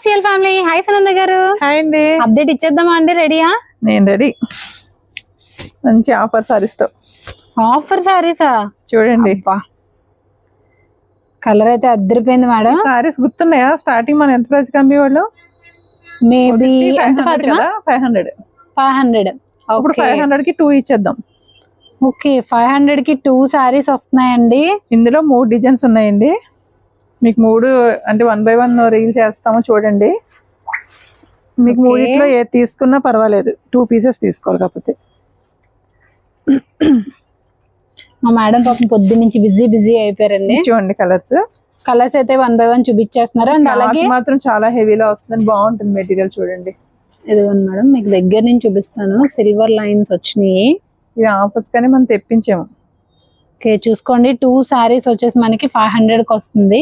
CL family. Hi సనంద గారు. Hi అండి. Update ఇచ్చేద్దామా అండి? రెడీయా? నేను రెడీ. మంచి ఆఫర్ సారీస్ తో. ఆఫర్ సారీసా? చూడండి, కలర్ అయితే అద్దరిపోయింది మేడం. సారీస్ గుర్తున్నాయా? స్టార్టింగ్ మనం ఎంత ప్రైస్ కమ్మి వాళ్ళు? మేబీ 500. 500. ఇప్పుడు 500 కి 2 ఇచ్చేద్దాం. ఓకే, 500 కి 2 సారీస్ వస్తున్నాయండి. ఇందులో 3 డిజైన్స్ ఉన్నాయండి. మీకు 3 అంటే 1 by 1 రీల్ చేస్తాము చూడండి. మీకు మూడిట్లో ఏది తీసుకున్నా పర్వాలేదు, 2 పీసెస్ తీసుకోవాలి. కాకపోతే మా మేడం పాపం పొద్దు నుంచి బిజీ అయిపోయారండి. చూడండి కలర్స్ అయితే 1 by 1 చూపించేస్తున్నారు. అండ్ అలాగే మాత్రం చాలా హెవీలో వస్తుంది, బాగుంటుంది మెటీరియల్. చూడండి, ఇదిగోండి మేడం, మీకు దగ్గర నుంచి చూపిస్తాను. సిల్వర్ లైన్స్ వచ్చినాయి. ఇది ఆఫర్స్ కానీ మనం తెప్పించాము. ఓకే, చూసుకోండి. 2 సారీస్ వచ్చేసి మనకి 500 కి వస్తుంది.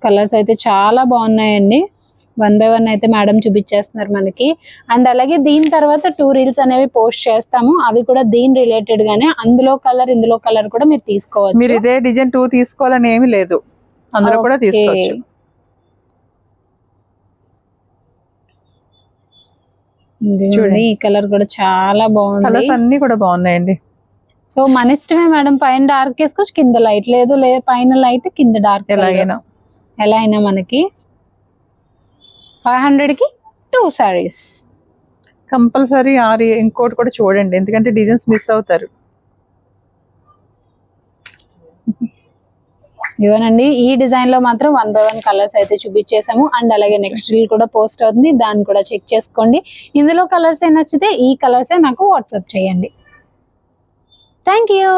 కలర్స్ అయితే చాలా బాగున్నాయండి. 1 by 1 అయితే మేడం చూపించేస్తున్నారు మనకి. అండ్ అలాగే దీని తర్వాత 2 రీల్స్ అనేవి పోస్ట్ చేస్తాము. అవి కూడా దీని రిలేటెడ్ గానే, అందులో కలర్ ఇందులో కలర్ కూడా మీరు తీసుకోవచ్చు. మీరు ఇదే డిజైన్ 2 తీసుకోవాలని ఏమీ లేదు, అందులో కూడా తీసుకోవచ్చు. చూడండి, ఈ కలర్ కూడా చాలా బాగుంది. కలర్స్ అన్ని కూడా బాగున్నాయండి. సో మన ఇష్టమే మేడం, పైన డార్క్ వేసుకోవచ్చు, కింద లైట్ లేదు, పైన లైట్ కింద డార్క్, ఎలా అయినా మనకి 500 కి 2 సారీస్ కంపల్సరీ. ఇంకోటి కూడా చూడండి, ఎందుకంటే డిజైన్స్ మిస్ అవుతారు. ఇవనండి, ఈ డిజైన్ లో మాత్రం 1 by 1 కలర్స్ అయితే చూపించేసాము. అండ్ అలాగే నెక్స్ట్ రీల్ కూడా పోస్ట్ అవుతుంది, దాన్ని కూడా చెక్ చేసుకోండి. ఇందులో కలర్స్ ఏ నచ్చితే ఈ కలర్సే నాకు వాట్సాప్ చేయండి. Thank you.